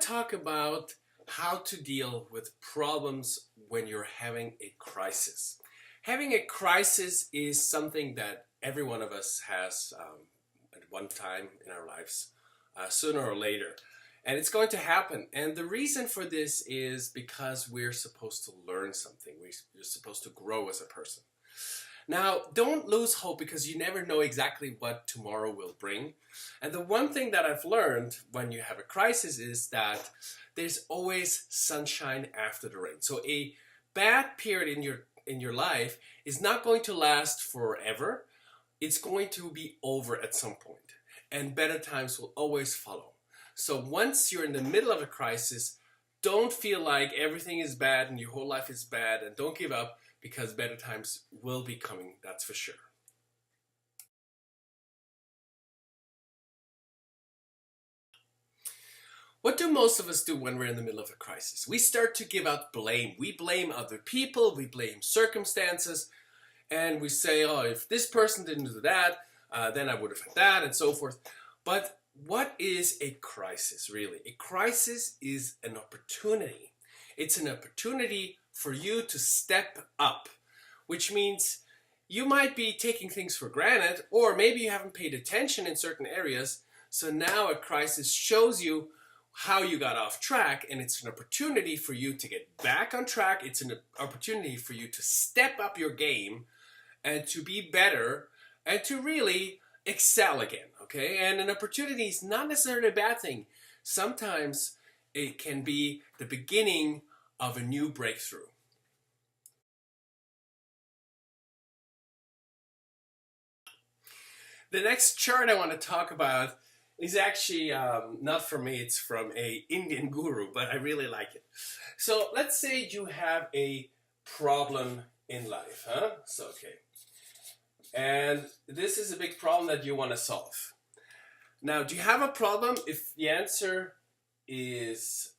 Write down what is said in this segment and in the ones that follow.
talk about how to deal with problems when you're having a crisis. Having a crisis is something that every one of us has at one time in our lives, sooner or later. And it's going to happen. And the reason for this is because we're supposed to learn something. We're supposed to grow as a person. Now, don't lose hope because you never know exactly what tomorrow will bring. And the one thing that I've learned when you have a crisis is that there's always sunshine after the rain. So a bad period in your life is not going to last forever. It's going to be over at some point, and better times will always follow. So once you're in the middle of a crisis, don't feel like everything is bad and your whole life is bad, and don't give up because better times will be coming, that's for sure. What do most of us do when we're in the middle of a crisis? We start to give out blame. We blame other people, we blame circumstances, and we say, oh, if this person didn't do that, then I would have had that, and so forth. But what is a crisis, really? A crisis is an opportunity. It's an opportunity for you to step up, which means you might be taking things for granted, or maybe you haven't paid attention in certain areas. So now a crisis shows you how you got off track, and it's an opportunity for you to get back on track. It's an opportunity for you to step up your game and to be better and to really excel again, okay? And an opportunity is not necessarily a bad thing. Sometimes it can be the beginning of a new breakthrough. The next chart I want to talk about is actually not from me, it's from a Indian guru, but I really like it. So let's say you have a problem in life, huh? So, okay. And this is a big problem that you want to solve. Now, do you have a problem? If the answer is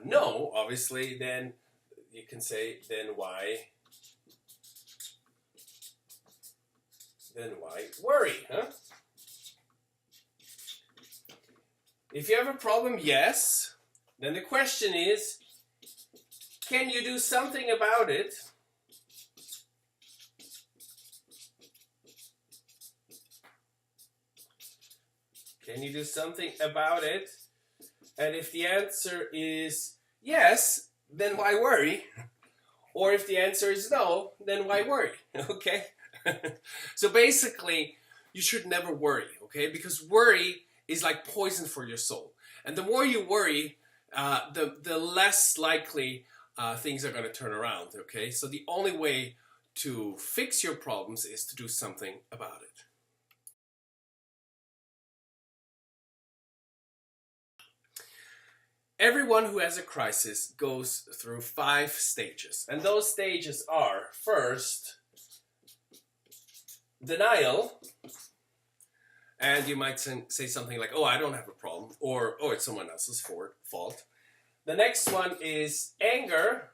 no, obviously, then you can say, then why worry, huh? If you have a problem, yes, then the question is, can you do something about it? Can you do something about it? And if the answer is yes, then why worry? Or if the answer is no, then why worry? Okay? So basically, you should never worry, okay? Because worry is like poison for your soul. And the more you worry, the less likely things are going to turn around, okay? So the only way to fix your problems is to do something about it. Everyone who has a crisis goes through 5 stages. And those stages are, first, denial. And you might say something like, oh, I don't have a problem, or oh, it's someone else's fault. The next one is anger,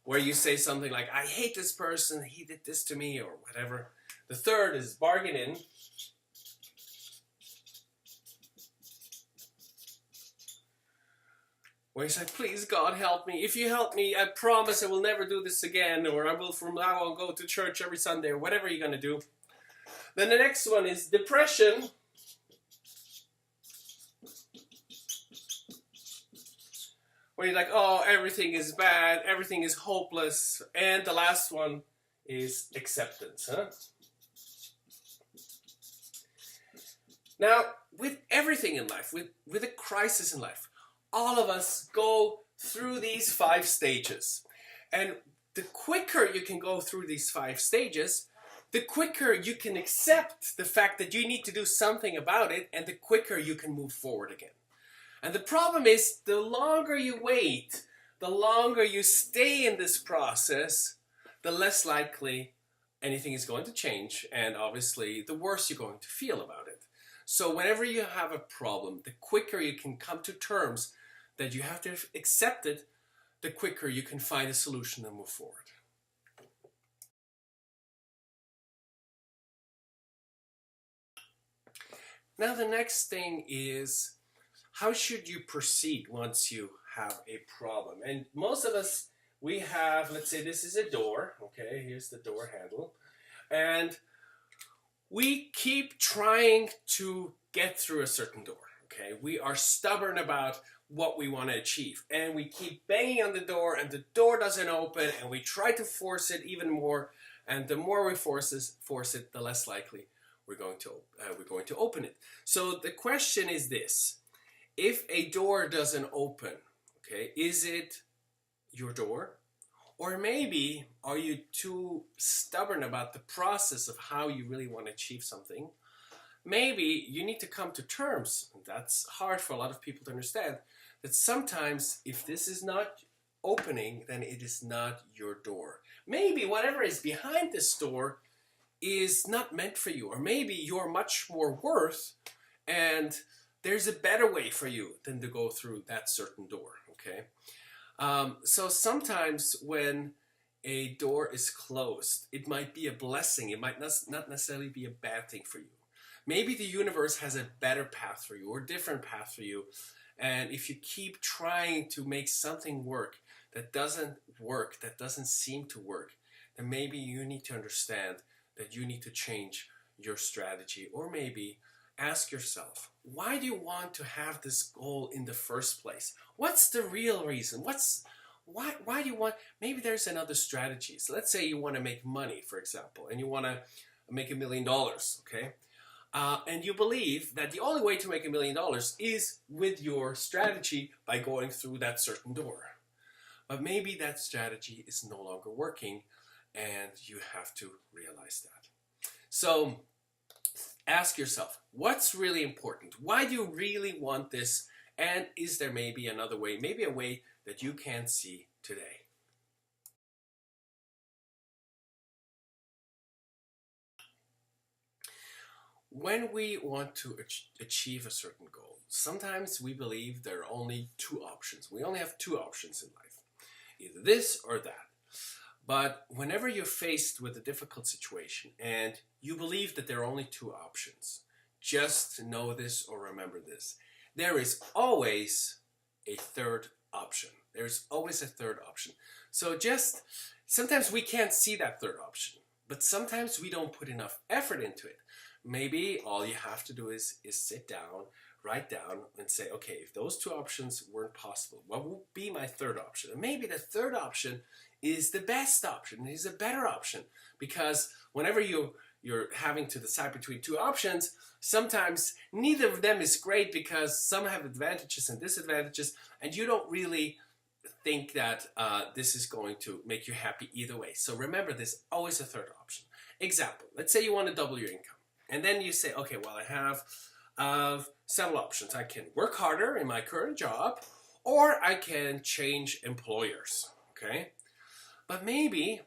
where you say something like, I hate this person, he did this to me, or whatever. The third is bargaining. Where you say, please God help me. If you help me, I promise I will never do this again, or I will from now on go to church every Sunday, or whatever you're going to do. Then the next one is depression. Where you're like, oh, everything is bad, everything is hopeless. And the last one is acceptance, huh? Now, with everything in life, with a crisis in life, all of us go through these 5 stages. And the quicker you can go through these 5 stages, the quicker you can accept the fact that you need to do something about it, and the quicker you can move forward again. And the problem is, the longer you wait, the longer you stay in this process, the less likely anything is going to change, and obviously the worse you're going to feel about it. So whenever you have a problem, the quicker you can come to terms that you have to accept it, the quicker you can find a solution and move forward. Now the next thing is how should you proceed once you have a problem? And most of us, we have, let's say this is a door, okay, here's the door handle, and we keep trying to get through a certain door, okay? We are stubborn about what we want to achieve, and we keep banging on the door, and the door doesn't open, and we try to force it even more, and the more we force it, the less likely we're going to open it. So the question is this: if a door doesn't open, okay, is it your door? Or maybe are you too stubborn about the process of how you really want to achieve something? Maybe you need to come to terms, and that's hard for a lot of people to understand, that sometimes if this is not opening, then it is not your door. Maybe whatever is behind this door is not meant for you, or maybe you're much more worth and there's a better way for you than to go through that certain door, okay? So sometimes when a door is closed, it might be a blessing. It might not necessarily be a bad thing for you. Maybe the universe has a better path for you or a different path for you. And if you keep trying to make something work, that doesn't seem to work, then maybe you need to understand that you need to change your strategy, or maybe ask yourself, why do you want to have this goal in the first place? What's the real reason? Why do you want, maybe there's another strategy. So let's say you want to make money, for example, and you want to make $1 million, okay? And you believe that the only way to make $1 million is with your strategy by going through that certain door. But maybe that strategy is no longer working, and you have to realize that. So ask yourself, what's really important? Why do you really want this? And is there maybe another way, maybe a way that you can't see today? When we want to achieve a certain goal, sometimes we believe there are only two options. We only have two options in life, either this or that. But whenever you're faced with a difficult situation and you believe that there are only two options, just know this or remember this: there is always a third option. There's always a third option. So just, sometimes we can't see that third option, but sometimes we don't put enough effort into it. Maybe all you have to do is sit down, write down, and say, okay, if those two options weren't possible, what would be my third option? And maybe the third option is the best option, is a better option. Because whenever you're having to decide between two options, sometimes neither of them is great because some have advantages and disadvantages, and you don't really think that this is going to make you happy either way. So remember, there's always a third option. Example, let's say you want to double your income. And then you say, okay, well, I have several options. I can work harder in my current job, or I can change employers, okay? But maybe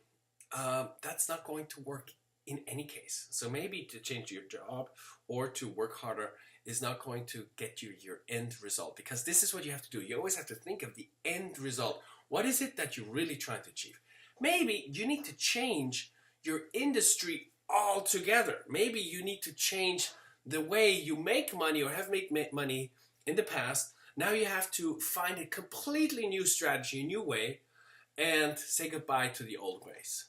that's not going to work in any case. So maybe to change your job or to work harder is not going to get you your end result, because this is what you have to do. You always have to think of the end result. What is it that you're really trying to achieve? Maybe you need to change your industry altogether. Maybe you need to change the way you make money or have made money in the past. Now you have to find a completely new strategy, a new way, and say goodbye to the old ways.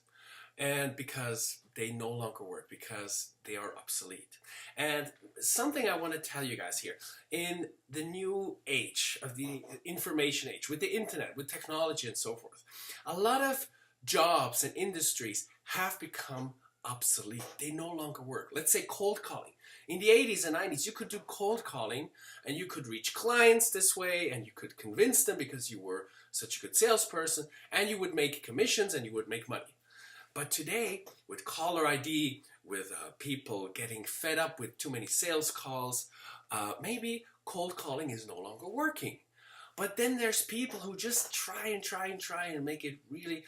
And because they no longer work, because they are obsolete. And something I want to tell you guys here, in the new age of the information age, with the internet, with technology and so forth, a lot of jobs and industries have become obsolete. They no longer work. Let's say cold calling. In the 80s and 90s, you could do cold calling and you could reach clients this way, and you could convince them because you were such a good salesperson, and you would make commissions and you would make money. But today, with caller ID, with people getting fed up with too many sales calls, maybe cold calling is no longer working. But then there's people who just try and make it really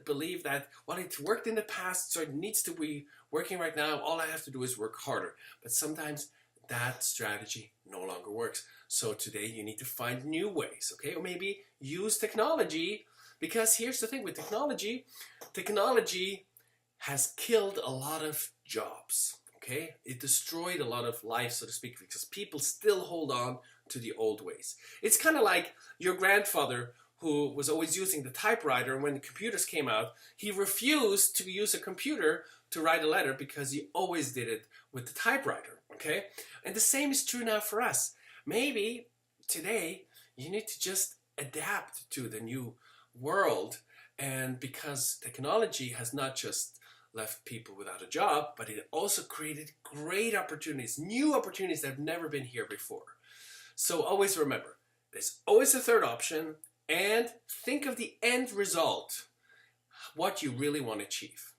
believe that, well, it worked in the past, so it needs to be working right now. All I have to do is work harder. But sometimes that strategy no longer works. So today you need to find new ways, okay? Or maybe use technology, because here's the thing with technology. Technology has killed a lot of jobs, okay? It destroyed a lot of lives, so to speak, because people still hold on to the old ways. It's kind of like your grandfather who was always using the typewriter, and when the computers came out, he refused to use a computer to write a letter because he always did it with the typewriter, okay? And the same is true now for us. Maybe today you need to just adapt to the new world, and because technology has not just left people without a job, but it also created great opportunities, new opportunities that have never been here before. So always remember, there's always a third option, and think of the end result, what you really want to achieve.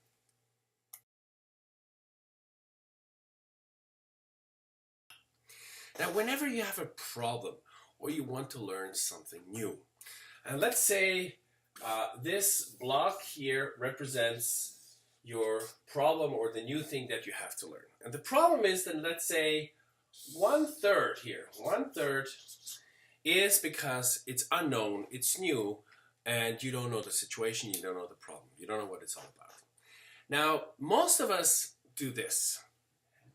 Now, whenever you have a problem or you want to learn something new, and let's say this block here represents your problem or the new thing that you have to learn. And the problem is that, let's say, 1/3 here, 1/3 is because it's unknown, it's new, and you don't know the situation, you don't know the problem, you don't know what it's all about. Now, most of us do this.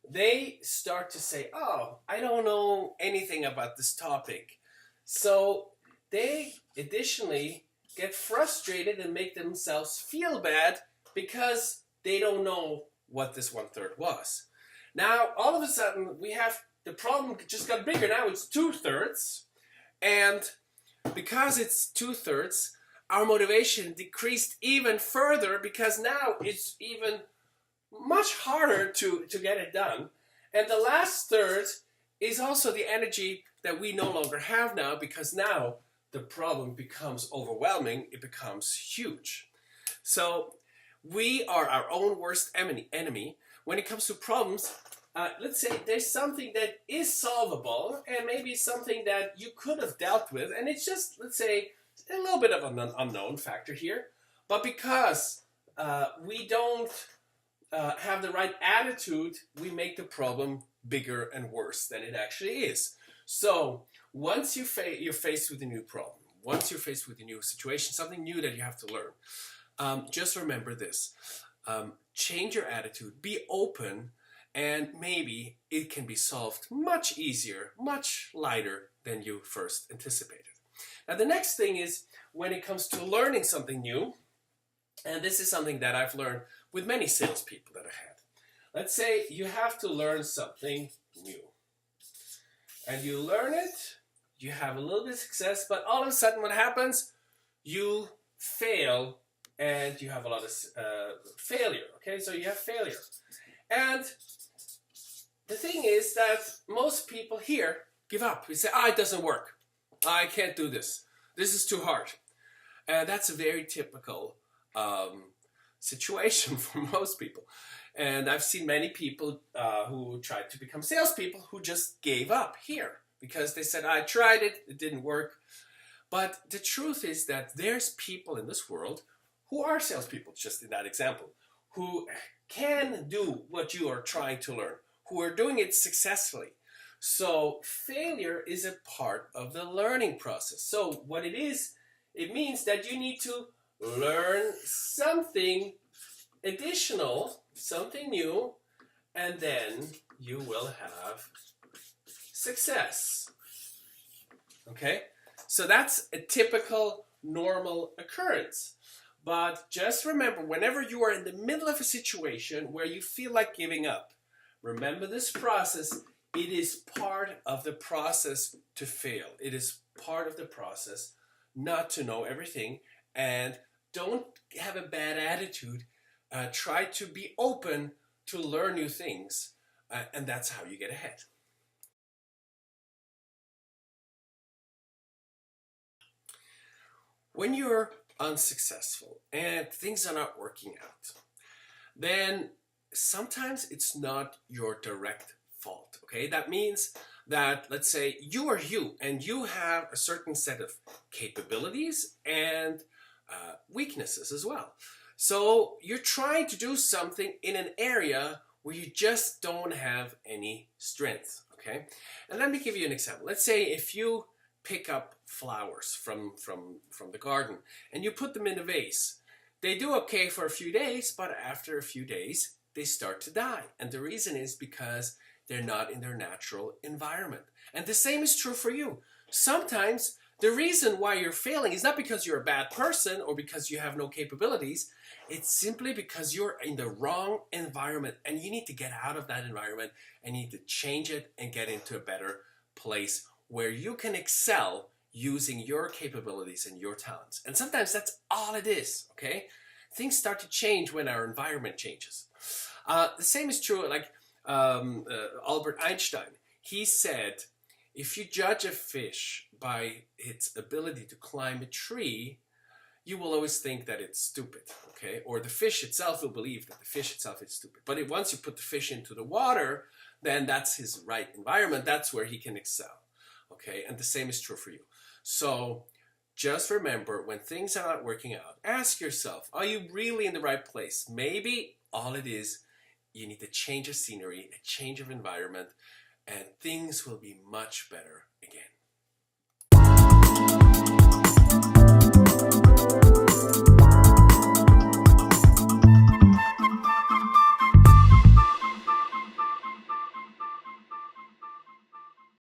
They start to say, oh, I don't know anything about this topic. So they additionally get frustrated and make themselves feel bad because they don't know what this 1/3 was. Now, all of a sudden, we have the problem just got bigger. Now it's 2/3. And because it's 2/3, our motivation decreased even further because now it's even much harder to get it done. And the last third is also the energy that we no longer have now, because now the problem becomes overwhelming, it becomes huge. So we are our own worst enemy when it comes to problems. Let's say there's something that is solvable and maybe something that you could have dealt with, and it's just, let's say, a little bit of an unknown factor here. But because we don't have the right attitude, we make the problem bigger and worse than it actually is. So once you're faced with a new problem, once you're faced with a new situation, something new that you have to learn, just remember this. Change your attitude, be open, and maybe it can be solved much easier, much lighter than you first anticipated. Now the next thing is when it comes to learning something new, and this is something that I've learned with many salespeople that I had. Let's say you have to learn something new. And you learn it, you have a little bit of success, but all of a sudden what happens? You fail and you have a lot of failure. Okay, so you have failure. And the thing is that most people here give up. We say, it doesn't work. I can't do this. This is too hard. And that's a very typical situation for most people. And I've seen many people who tried to become salespeople who just gave up here because they said, I tried it, it didn't work. But the truth is that there's people in this world who are salespeople, just in that example, who can do what you are trying to learn, who are doing it successfully. So failure is a part of the learning process. So what it is, it means that you need to learn something additional, something new, and then you will have success. Okay? So that's a typical normal occurrence. But just remember, whenever you are in the middle of a situation where you feel like giving up, remember this process. It is part of the process to fail. It is part of the process not to know everything. And don't have a bad attitude. Try to be open to learn new things. And that's how you get ahead. When you're unsuccessful and things are not working out, then sometimes it's not your direct fault. Okay, that means that, let's say you are you and you have a certain set of capabilities and weaknesses as well. So you're trying to do something in an area where you just don't have any strength. Okay, and let me give you an example. Let's say if you pick up flowers from the garden and you put them in a vase. They do okay for a few days, but after a few days they start to die. And the reason is because they're not in their natural environment. And the same is true for you. Sometimes the reason why you're failing is not because you're a bad person or because you have no capabilities. It's simply because you're in the wrong environment, and you need to get out of that environment and you need to change it and get into a better place where you can excel using your capabilities and your talents. And sometimes that's all it is, okay? Things start to change when our environment changes. The same is true, like Albert Einstein. He said, if you judge a fish by its ability to climb a tree, you will always think that it's stupid, okay? Or the fish itself will believe that the fish itself is stupid. But once you put the fish into the water, then that's his right environment. That's where he can excel, okay? And the same is true for you. So just remember, when things are not working out, ask yourself, are you really in the right place? Maybe all it is, you need to change of scenery, a change of environment, and things will be much better again.